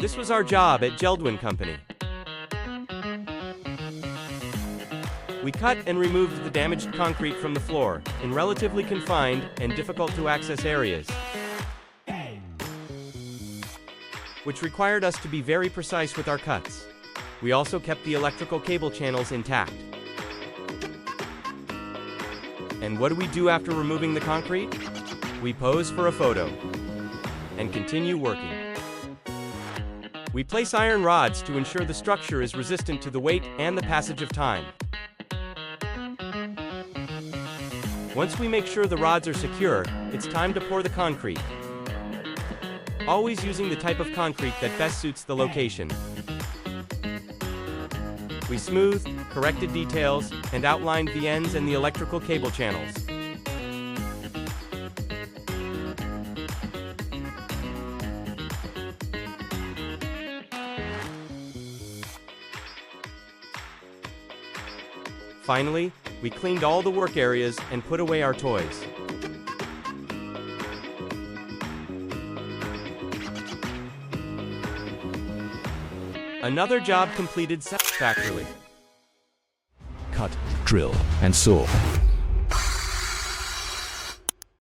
This was our job at Geldwin Company. We cut and removed the damaged concrete from the floor, in relatively confined and difficult to access areas, which required us to be very precise with our cuts. We also kept the electrical cable channels intact. And what do we do after removing the concrete? We pose for a photo and continue working. We place iron rods to ensure the structure is resistant to the weight and the passage of time. Once we make sure the rods are secure, it's time to pour the concrete, always using the type of concrete that best suits the location. We smoothed, corrected details, and outlined the ends and the electrical cable channels. Finally, we cleaned all the work areas and put away our toys. Another job completed satisfactorily. Cut, drill, and saw.